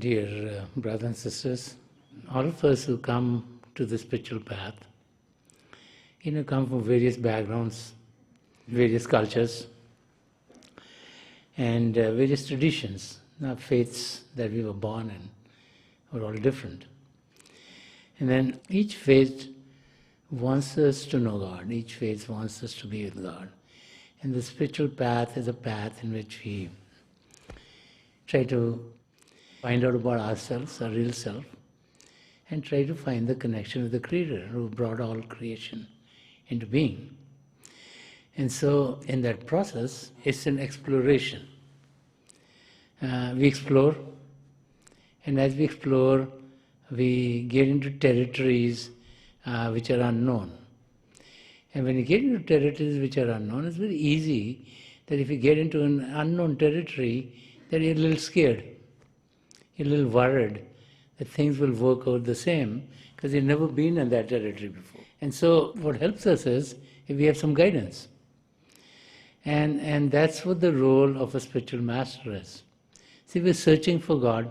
Dear brothers and sisters, all of us who come to the spiritual path, come from various backgrounds, various cultures, and various traditions. Now, faiths that we were born in were all different. And then each faith wants us to know God. Each faith wants us to be with God. And the spiritual path is a path in which we try to find out about ourselves, our real self, and try to find the connection with the Creator who brought all creation into being. And so in that process, it's an exploration. We explore, and as we explore, we get into territories which are unknown. And when you get into territories which are unknown, it's very easy that if you get into an unknown territory, then you're a little scared. You're a little worried that things will work out the same because you've never been in that territory before. And so what helps us is if we have some guidance. And that's what the role of a spiritual master is. See, we're searching for God.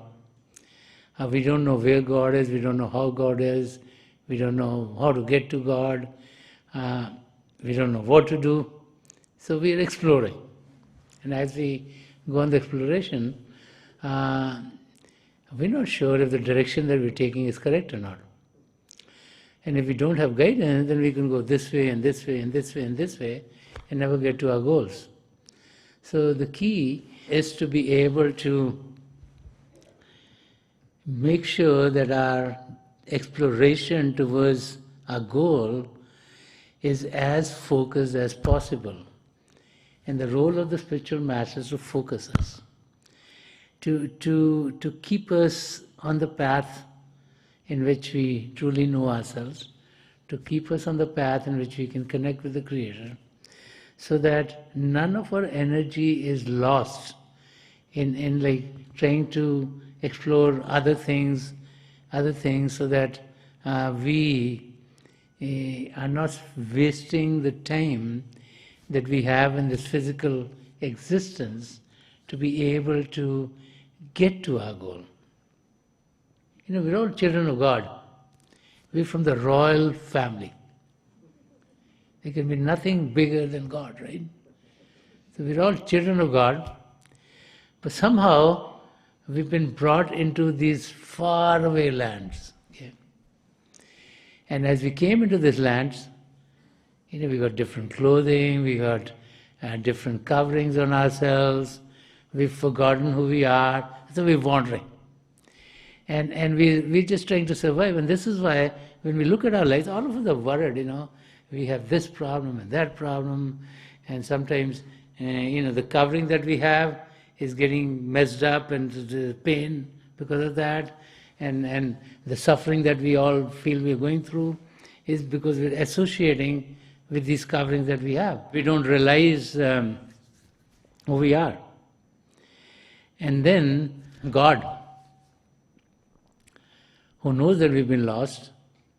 We don't know where God is, we don't know how God is, we don't know how to get to God, we don't know what to do. So we're exploring. And as we go on the exploration, we're not sure if the direction that we're taking is correct or not. And if we don't have guidance, then we can go this way and this way and this way and this way and never get to our goals. So the key is to be able to make sure that our exploration towards our goal is as focused as possible. And the role of the spiritual master is to focus us, to keep us on the path in which we truly know ourselves, to keep us on the path in which we can connect with the Creator, so that none of our energy is lost in like trying to explore other things so that we are not wasting the time that we have in this physical existence to be able to get to our goal. We're all children of God. We're from the royal family. There can be nothing bigger than God, right? So we're all children of God, but somehow we've been brought into these faraway lands. Okay? And as we came into these lands, we got different clothing, we got different coverings on ourselves, we've forgotten who we are, so we're wandering. And we're just trying to survive. And this is why when we look at our lives, all of us are worried, we have this problem and that problem, and sometimes, the covering that we have is getting messed up and the pain because of that, and the suffering that we all feel we're going through is because we're associating with these coverings that we have. We don't realize who we are. And then God, who knows that we've been lost,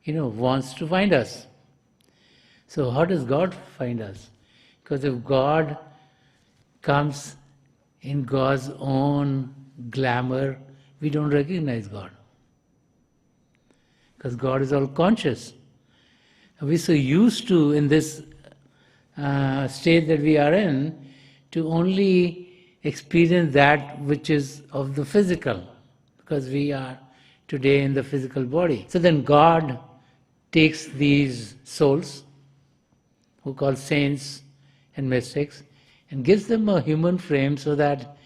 wants to find us. So how does God find us? Because if God comes in God's own glamour, we don't recognize God. Because God is all conscious. We're so used to, in this state that we are in, to only experience that which is of the physical, because we are today in the physical body. So then God takes these souls, who call saints and mystics, and gives them a human frame so that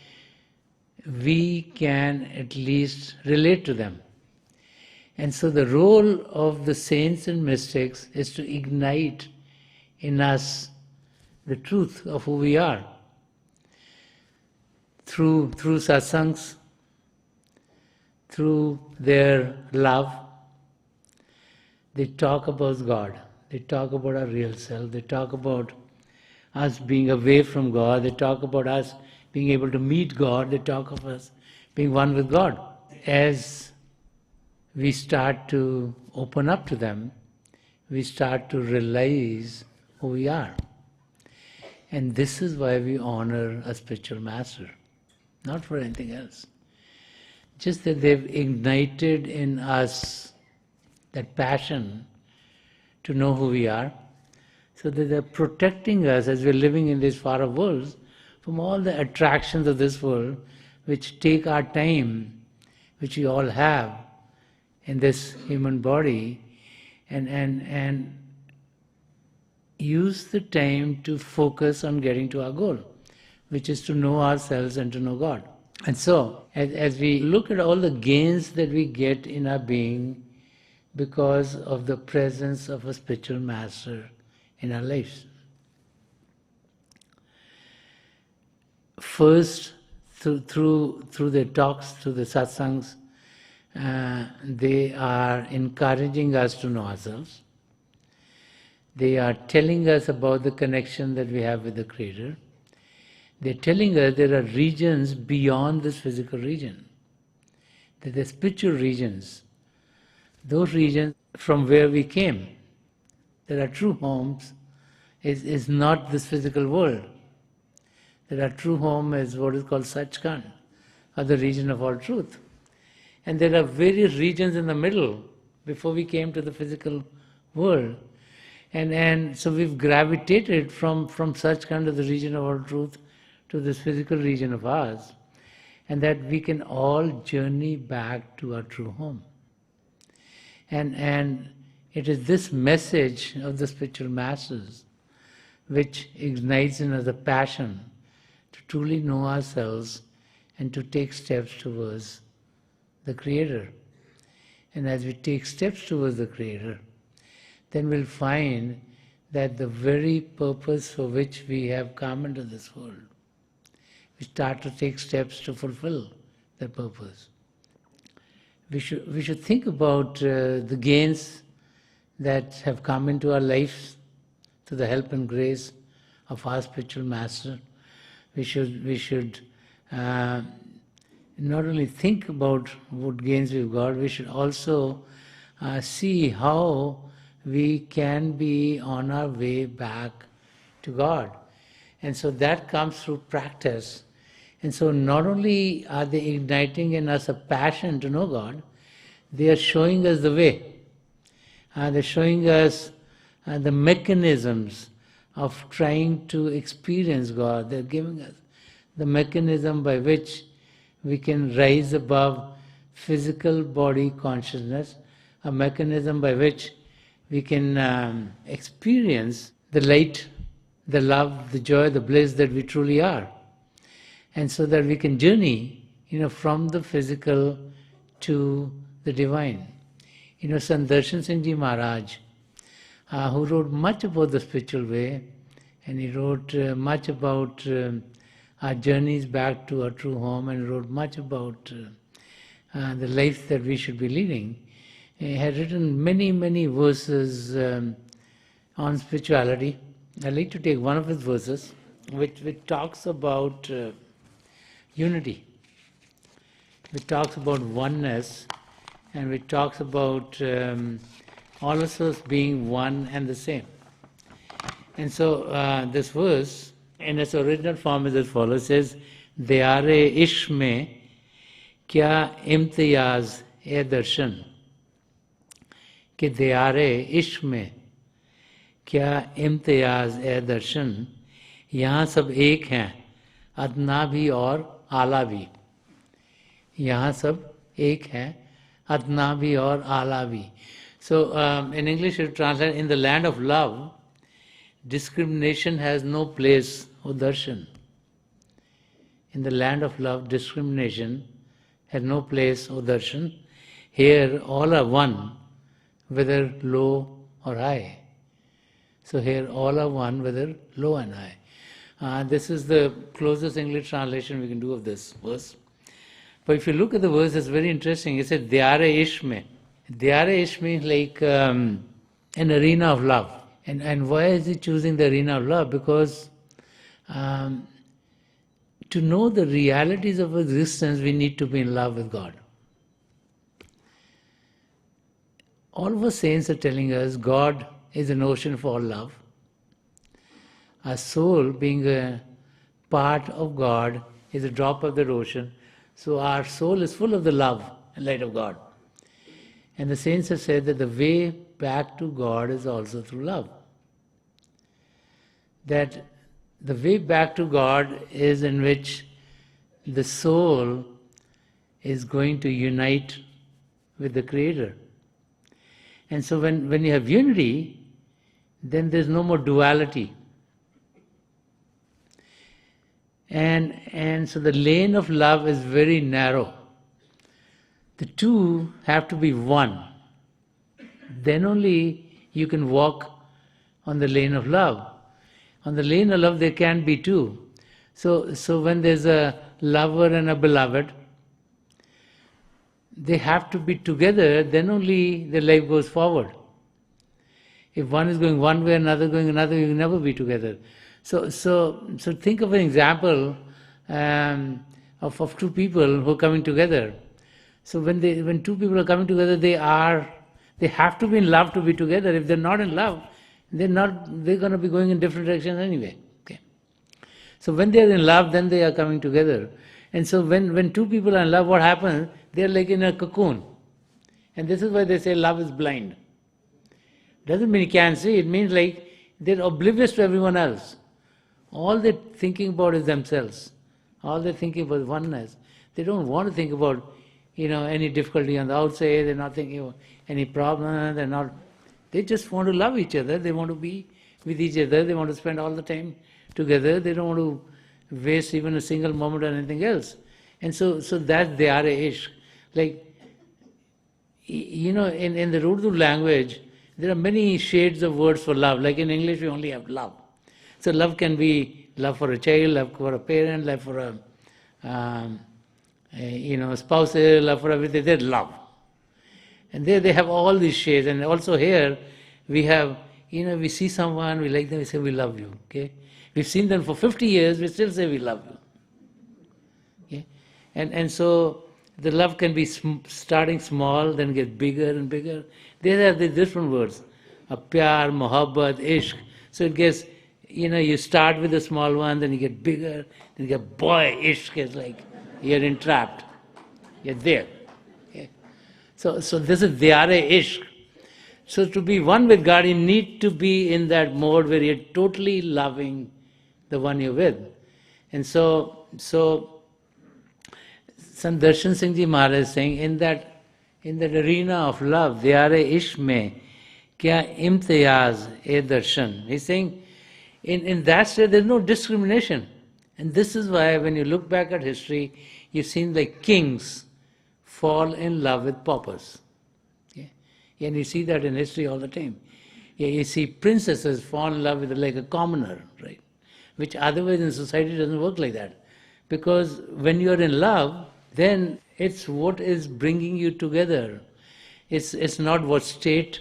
we can at least relate to them. And so the role of the saints and mystics is to ignite in us the truth of who we are. Through satsangs, through their love, they talk about God. They talk about our real self. They talk about us being away from God. They talk about us being able to meet God. They talk of us being one with God. As we start to open up to them, we start to realize who we are. And this is why we honor a spiritual master, not for anything else. just that they've ignited in us that passion to know who we are, so that they're protecting us as we're living in these far-off worlds from all the attractions of this world, which take our time, which we all have in this human body, and use the time to focus on getting to our goal, which is to know ourselves and to know God. And so, as we look at all the gains that we get in our being because of the presence of a spiritual master in our lives. First, through their talks, through the satsangs, they are encouraging us to know ourselves. They are telling us about the connection that we have with the Creator. They're telling us there are regions beyond this physical region. That there are spiritual regions. Those regions from where we came, that our true homes is not this physical world. That our true home is what is called Sachkhand, or the region of all truth. And there are various regions in the middle before we came to the physical world. And so we've gravitated from Sachkhand to the region of all truth to this physical region of ours, and that we can all journey back to our true home. And it is this message of the spiritual masters which ignites in us a passion to truly know ourselves and to take steps towards the Creator. And as we take steps towards the Creator, then we'll find that the very purpose for which we have come into this world, we start to take steps to fulfill that purpose. We should think about the gains that have come into our lives through the help and grace of our spiritual master. We should not only think about what gains we've got, we should also see how we can be on our way back to God. And so that comes through practice. And so not only are they igniting in us a passion to know God, they are showing us the way. They're showing us the mechanisms of trying to experience God. They're giving us the mechanism by which we can rise above physical body consciousness, a mechanism by which we can experience the light, the love, the joy, the bliss that we truly are. And so that we can journey, from the physical to the divine. Sant Rajinder Singh Maharaj, who wrote much about the spiritual way, and he wrote much about our journeys back to our true home, and wrote much about the life that we should be leading. He had written many, many verses on spirituality. I'd like to take one of his verses, which talks about unity, which talks about oneness, and which talks about all of us being one and the same. And so this verse, in its original form, is as follows: says, "Diyare ishq mein kya imtiyaz e darshan." कि दयारे इश्क में क्या इम्तियाज ए दर्शन, यहाँ सब एक हैं, अदना भी और आला भी. यहाँ सब एक हैं, अदना भी और आला भी. So in English it translates, in the land of love, discrimination has no place, O darshan. In the land of love, discrimination has no place, O darshan. Here all are one, whether low or high. So here all are one, whether low and high. This is the closest English translation we can do of this verse. But if you look at the verse, it's very interesting. It says, Diyare ishq mein. Diyare ishq means like an arena of love. And why is he choosing the arena of love? Because to know the realities of existence, we need to be in love with God. All of us saints are telling us God is an ocean for all love. Our soul, being a part of God, is a drop of that ocean. So our soul is full of the love and light of God. And the saints have said that the way back to God is also through love. That the way back to God is in which the soul is going to unite with the Creator. And so when you have unity, then there's no more duality. And so the lane of love is very narrow. The two have to be one. Then only you can walk on the lane of love. On the lane of love there can be two. So when there's a lover and a beloved, they have to be together, then only the life goes forward. If one is going one way, another going another, you will never be together. So think of an example of two people who are coming together. So when two people are coming together, they have to be in love to be together. If they're not in love, they're going to be going in different directions anyway. Okay. So when they are in love, then they are coming together. And so when two people are in love, what happens? They are like in a cocoon. And this is why they say love is blind. Doesn't mean you can't see, it means like they're oblivious to everyone else. All they're thinking about is themselves. All they're thinking about is oneness. They don't want to think about, any difficulty on the outside, they're not thinking about any problem, they just want to love each other, they want to be with each other, they want to spend all the time together, they don't want to waste even a single moment on anything else. And so that's Dhyara-ishq. Like, in the Urdu language, there are many shades of words for love. Like in English, we only have love. So love can be love for a child, love for a parent, love for a spouse, love for everything. That's love. And there they have all these shades. And also here, we have, we see someone, we like them, we say we love you. Okay? We've seen them for 50 years, we still say we love you. Okay? And so the love can be starting small, then get bigger and bigger. There are the different words, pyar, mohabbat, ishq. So it gets, you start with a small one, then you get bigger, then you get, boy, ishq is like, you're entrapped. You're there. Okay? So this is Dhyara-ishq. So to be one with God, you need to be in that mode where you're totally loving the one you're with. And so Sant Darshan Singh Ji Maharaj is saying, in that arena of love, Dhyara-ishq mein, kya imtiyaz e darshan. He's saying, in that state there's no discrimination. And this is why when you look back at history, you've seen like kings fall in love with paupers. Okay? And you see that in history all the time. Yeah, you see princesses fall in love with like a commoner, right? Which otherwise in society doesn't work like that. Because when you're in love, then it's what is bringing you together. It's not what state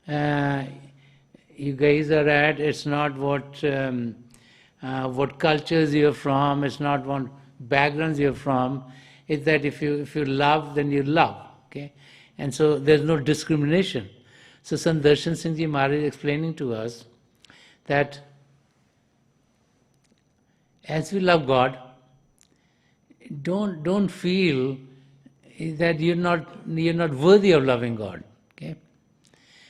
you guys are at. It's not what cultures you're from. It's not what backgrounds you're from. It's that if you love, then you love. Okay, and so there's no discrimination. So Sant Darshan Singh Ji Maharaj is explaining to us that as we love God, don't feel that you're not worthy of loving God. Okay?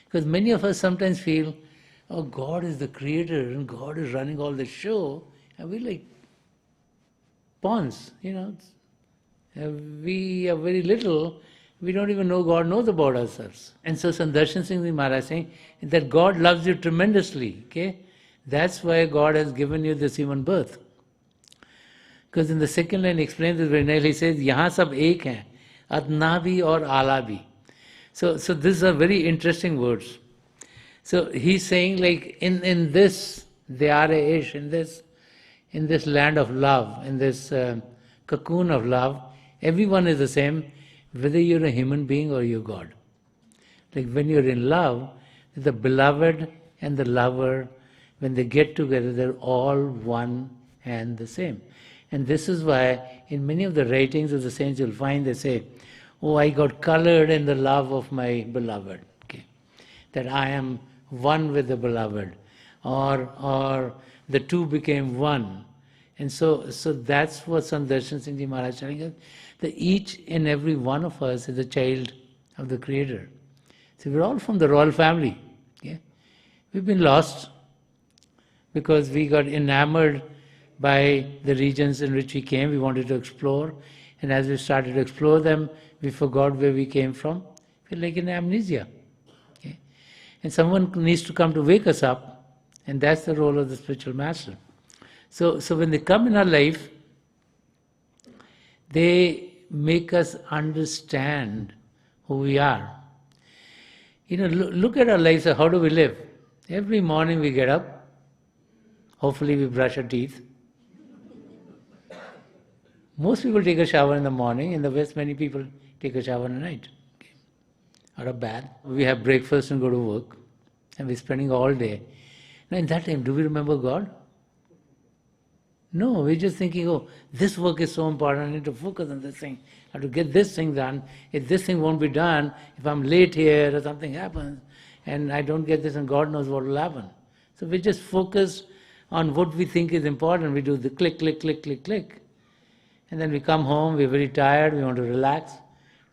Because many of us sometimes feel, oh, God is the creator and God is running all the show, and we're like pawns, we are very little, we don't even know God knows about ourselves. And so Sant Darshan Singh Ji Maharaj is saying that God loves you tremendously. Okay? That's why God has given you this human birth. Because in the second line he explains this very nicely. He says, "Yahan sab ek hain, adna bhi aur ala bhi." So these are very interesting words. So he's saying like in this Dhyara-ishq, in this land of love, in this cocoon of love, everyone is the same, whether you're a human being or you're God. Like when you're in love, the beloved and the lover, when they get together, they're all one and the same. And this is why in many of the writings of the saints you'll find they say, oh, I got colored in the love of my beloved. Okay? That I am one with the beloved. Or the two became one. And so that's what Sant Rajinder Singh Ji Maharaj is telling us, that each and every one of us is a child of the Creator. So we're all from the royal family. Yeah? We've been lost because we got enamored by the regions in which we came. We wanted to explore, and as we started to explore them, we forgot where we came from. We're like in amnesia. Okay? And someone needs to come to wake us up, and that's the role of the spiritual master. So when they come in our life, they make us understand who we are. Look at our lives. How do we live? Every morning we get up. Hopefully we brush our teeth. Most people take a shower in the morning. In the West, many people take a shower at night. Okay. Or a bath. We have breakfast and go to work. And we're spending all day. Now in that time, do we remember God? No, we're just thinking, oh, this work is so important, I need to focus on this thing. I have to get this thing done. If this thing won't be done, if I'm late here or something happens, and I don't get this, and God knows what will happen. So we just focus on what we think is important. We do the click, click, click, click, click. And then we come home, we're very tired, we want to relax.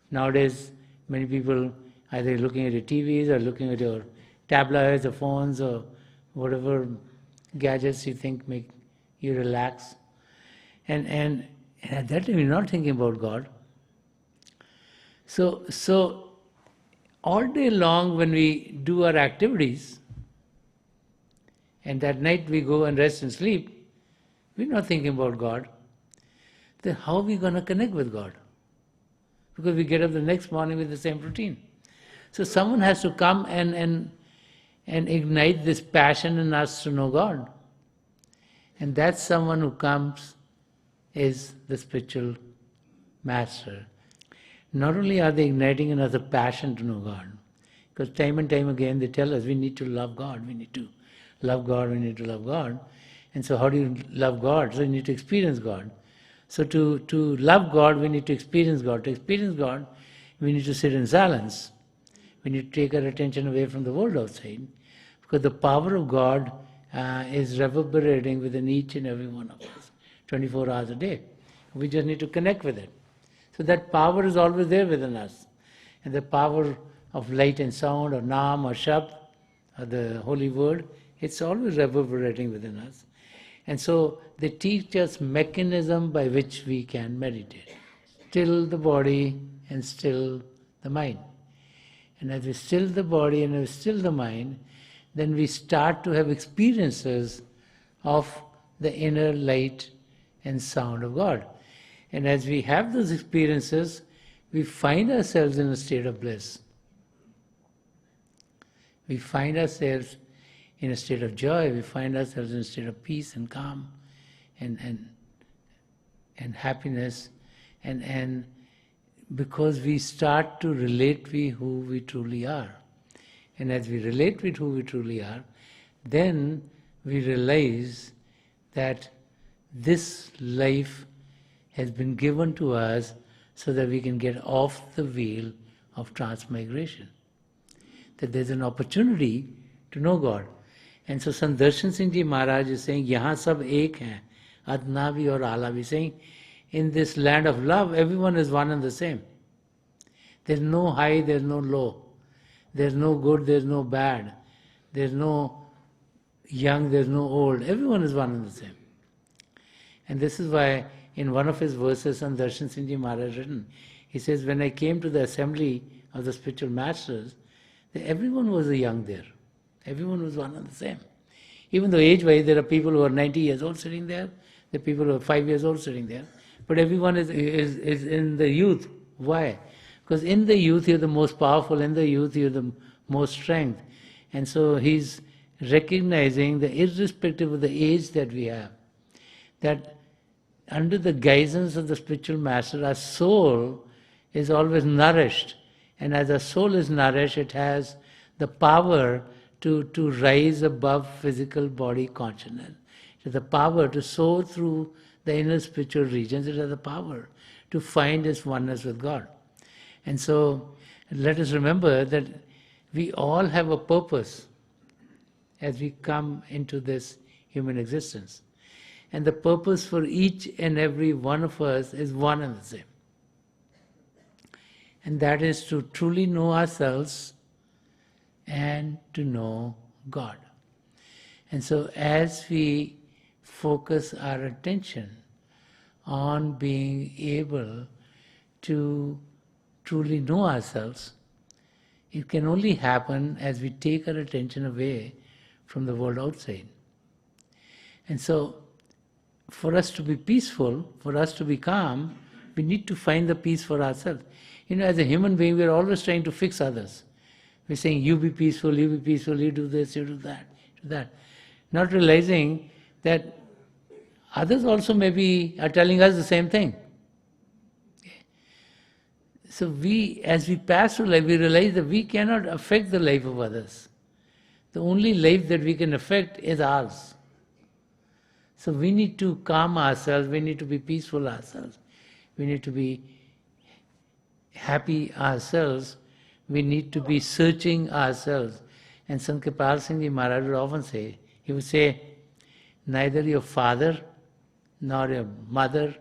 Nowadays, many people either looking at your TVs or looking at your tablets or phones or whatever gadgets you think make you relax. And at that time, you're not thinking about God. So all day long when we do our activities, and that night we go and rest and sleep, we're not thinking about God. Then how are we going to connect with God? Because we get up the next morning with the same routine. So someone has to come and ignite this passion in us to know God. And that someone who comes is the spiritual master. Not only are they igniting in us a passion to know God, because time and time again they tell us we need to love God, we need to love God, we need to love God. And so how do you love God? So you need to experience God. So to love God, we need to experience God. To experience God, we need to sit in silence. We need to take our attention away from the world outside, because the power of God is reverberating within each and every one of us, 24 hours a day. We just need to connect with it. So that power is always there within us. And the power of light and sound, or Naam, or Shabd, or the holy word, it's always reverberating within us. And so they teach us mechanism by which we can meditate. Still the body and still the mind. And as we still the body and we still the mind, then we start to have experiences of the inner light and sound of God. And as we have those experiences, we find ourselves in a state of bliss. We find ourselves in a state of joy. We find ourselves in a state of peace and calm and happiness. And because we start to relate with who we truly are. And as we relate with who we truly are, then we realize that this life has been given to us so that we can get off the wheel of transmigration. That there's an opportunity to know God. And so Sant Rajinder Singh Ji Maharaj is saying, Yahan sab ek hain, adna bhi aur ala bhi, saying, in this land of love, everyone is one and the same. There's no high, there's no low. There's no good, there's no bad. There's no young, there's no old. Everyone is one and the same. And this is why in one of his verses, Sant Rajinder Singh Ji Maharaj written, he says, when I came to the assembly of the spiritual masters, everyone was a young there. Everyone was one and the same. Even though age-wise, there are people who are 90 years old sitting there, there are people who are 5 years old sitting there, but everyone is in the youth. Why? Because in the youth you're the most powerful, in the youth you're the most strength. And so he's recognizing that irrespective of the age that we have, that under the guidance of the spiritual master, our soul is always nourished. And as our soul is nourished, it has the power to rise above physical body consciousness. It has the power to soar through the inner spiritual regions. It has the power to find its oneness with God. And so let us remember that we all have a purpose as we come into this human existence. and the purpose for each and every one of us is one and the same. And that is to truly know ourselves and to know God. And so as we focus our attention on being able to truly know ourselves, it can only happen as we take our attention away from the world outside. And so for us to be peaceful, for us to be calm, we need to find the peace for ourselves. As a human being, we're always trying to fix others. We're saying, you be peaceful, you do this, you do that. Not realizing that others also maybe are telling us the same thing. So as we pass through life, we realize that we cannot affect the life of others. The only life that we can affect is ours. So we need to calm ourselves, we need to be peaceful ourselves, we need to be happy ourselves, we need to be searching ourselves. And Sant Rajinder Singh Maharaj would often say, he would say, neither your father, nor your mother,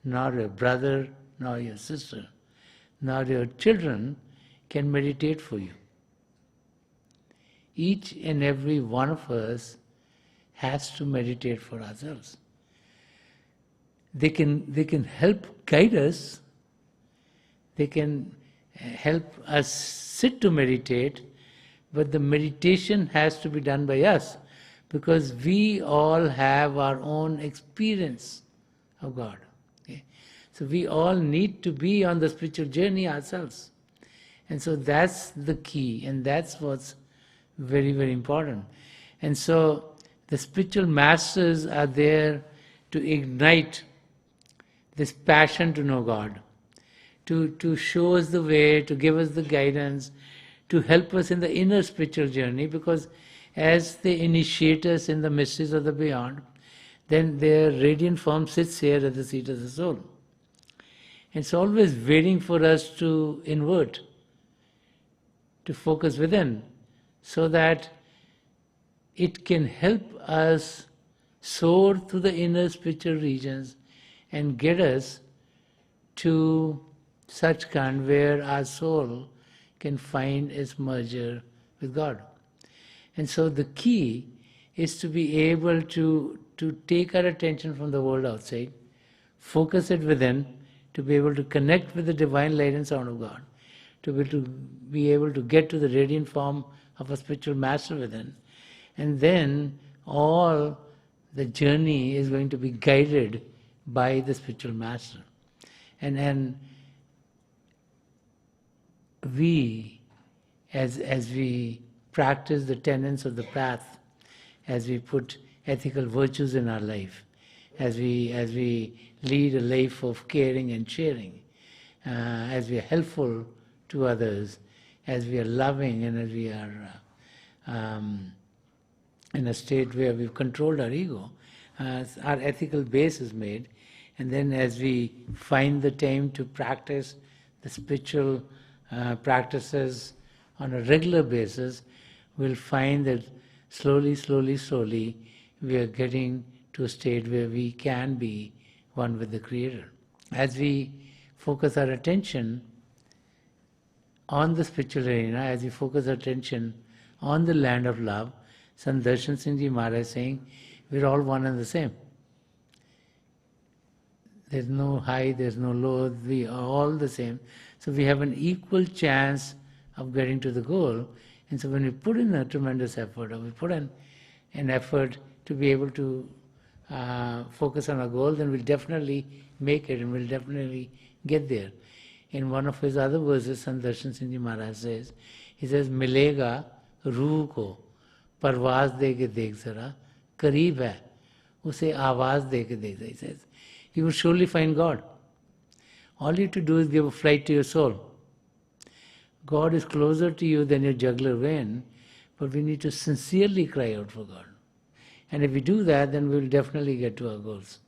nor your brother, nor your sister, nor your children can meditate for you. Each and every one of us has to meditate for ourselves. They can help guide us, they can help us sit to meditate, but the meditation has to be done by us, because we all have our own experience of God. Okay? So we all need to be on the spiritual journey ourselves. And so that's the key, and that's what's very, very important. And so the spiritual masters are there to ignite this passion to know God, to show us the way, to give us the guidance, to help us in the inner spiritual journey, because as they initiate us in the mysteries of the beyond, then their radiant form sits here at the seat of the soul. It's always waiting for us to invert, to focus within, so that it can help us soar through the inner spiritual regions and get us to such kind where our soul can find its merger with God. And so the key is to be able to take our attention from the world outside, focus it within, to be able to connect with the divine light and sound of God, to be able to get to the radiant form of a spiritual master within. And then all the journey is going to be guided by the spiritual master. And we, as we practice the tenets of the path, as we put ethical virtues in our life, as we lead a life of caring and sharing, as we are helpful to others, as we are loving, and as we are in a state where we've controlled our ego, our ethical base is made. And then as we find the time to practice the spiritual practices on a regular basis, we'll find that slowly, we are getting to a state where we can be one with the Creator. As we focus our attention on the spiritual arena, as we focus our attention on the land of love, Sant Rajinder Singh Maharaj is saying, we're all one and the same. There's no high, there's no low, we are all the same. So we have an equal chance of getting to the goal. And so when we put in a tremendous effort, or we put in an effort to be able to focus on our goal, then we'll definitely make it and we'll definitely get there. In one of his other verses, Sant Rajinder Singh Maharaj says, he says, Milega रूह को परवाज दे के देख जरा करीब है उसे आवाज दे के देख. He says, you will surely find God. All you have to do is give a flight to your soul. God is closer to you than your jugular vein, but we need to sincerely cry out for God. And if we do that, then we will definitely get to our goals.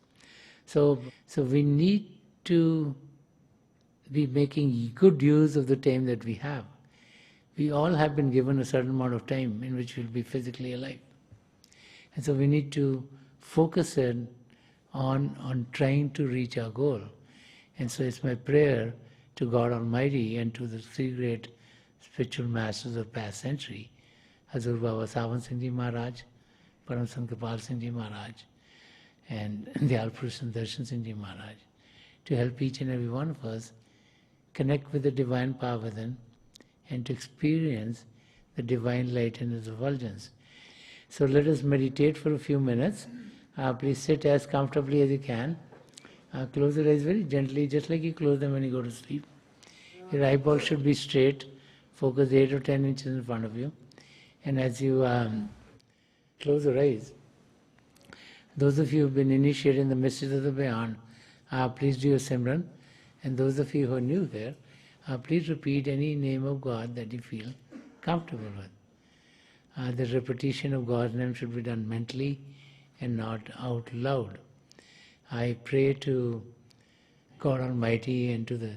So we need to be making good use of the time that we have. We all have been given a certain amount of time in which we'll be physically alive. And so we need to focus in on trying to reach our goal. And so it's my prayer to God Almighty and to the three great spiritual masters of past century, Hazur Baba Sawan Singh Ji Maharaj, Param Sant Kripal Singh Ji Maharaj, and the Alpurush Darshan Singh Ji Maharaj, to help each and every one of us connect with the divine power within and to experience the divine light and its effulgence. So let us meditate for a few minutes. Please sit as comfortably as you can. Close your eyes very gently, just like you close them when you go to sleep. Your eyeballs should be straight, focus 8 or 10 inches in front of you. And as you close your eyes, those of you who have been initiated in the mysteries of the Beyond, please do your Simran. And those of you who are new there, please repeat any name of God that you feel comfortable with. The repetition of God's name should be done mentally and not out loud. I pray to God Almighty and to the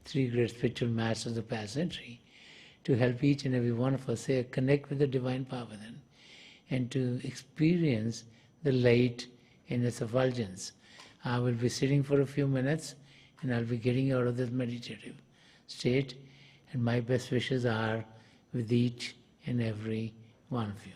three great spiritual masters of the past century to help each and every one of us connect with the divine power within and to experience the light in its effulgence. I will be sitting for a few minutes and I'll be getting out of this meditative state, and my best wishes are with each and every one of you.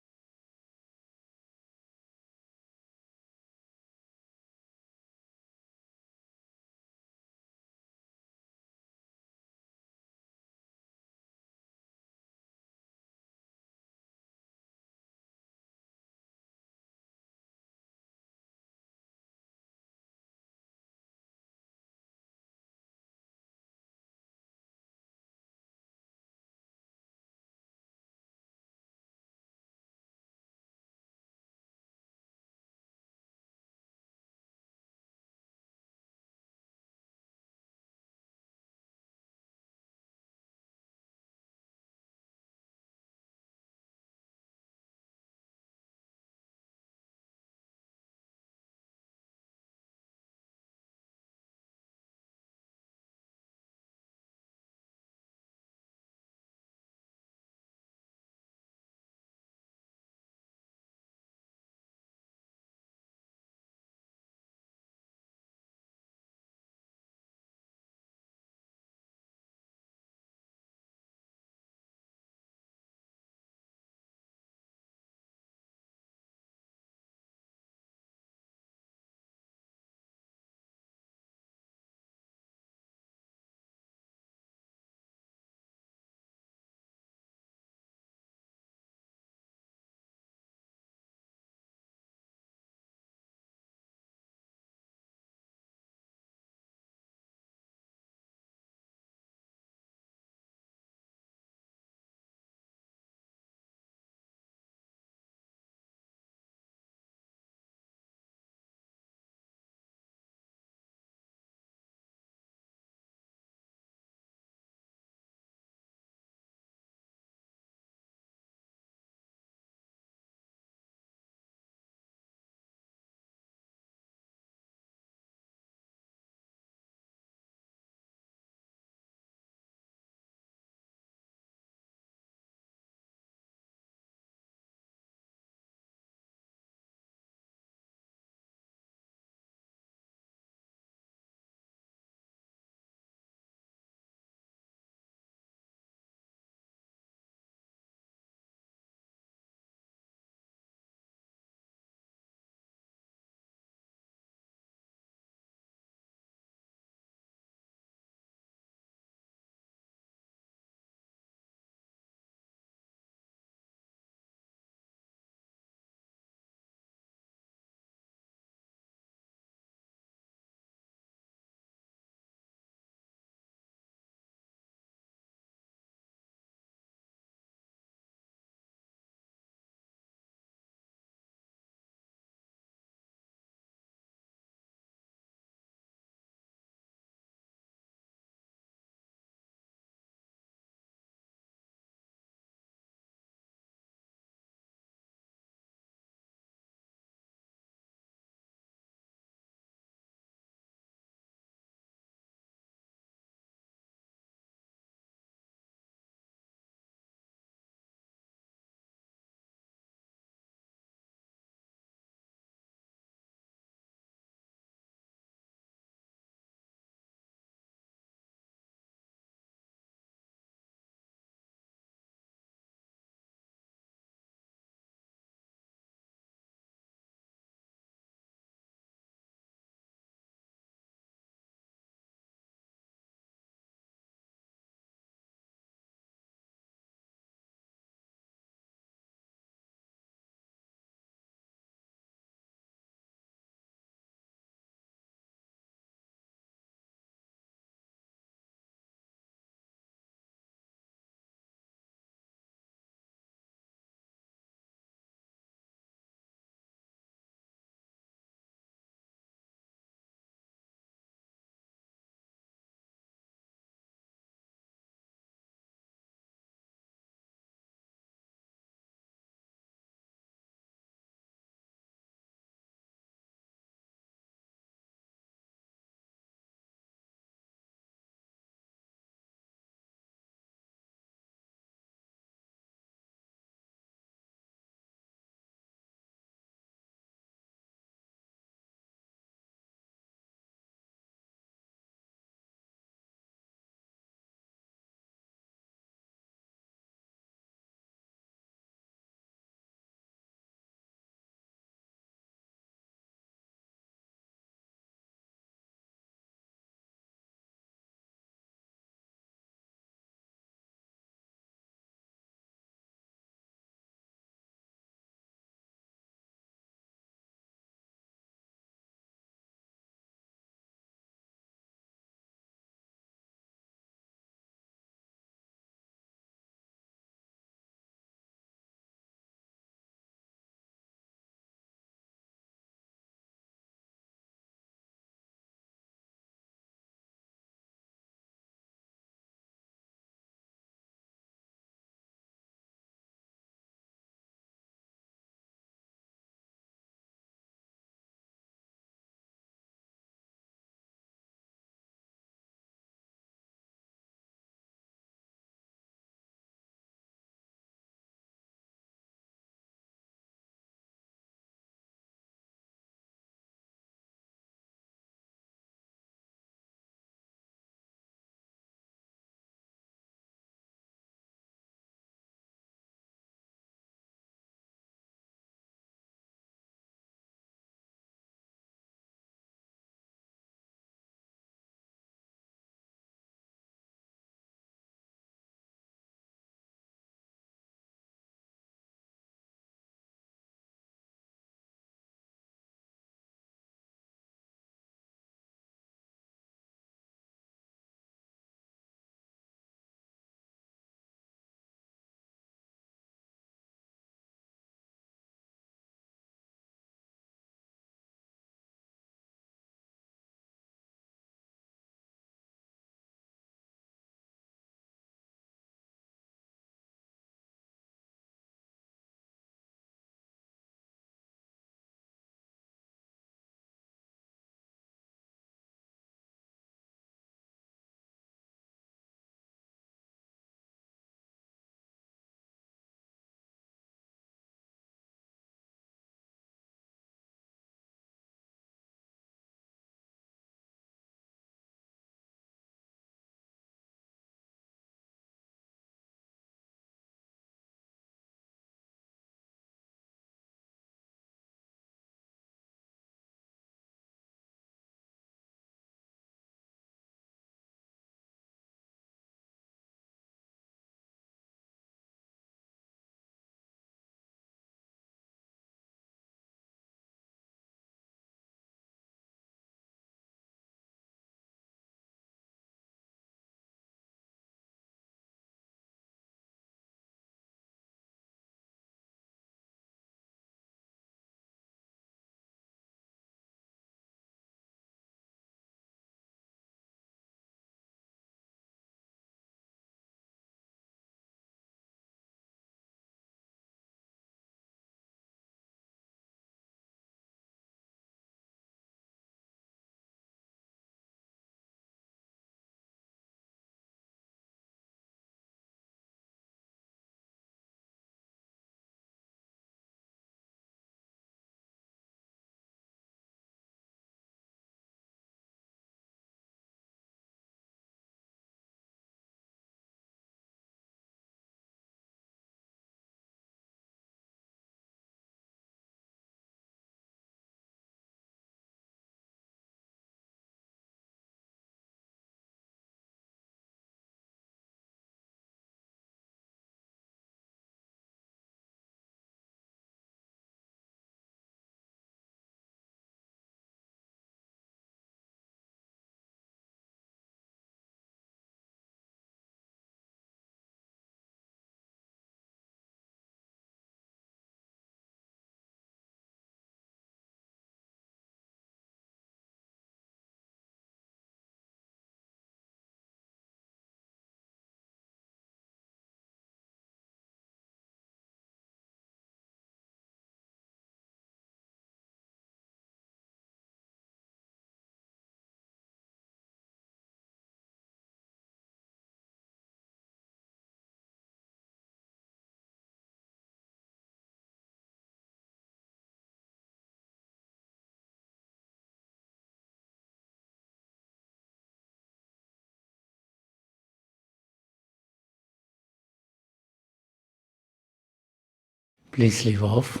Please leave off.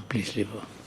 Please leave off.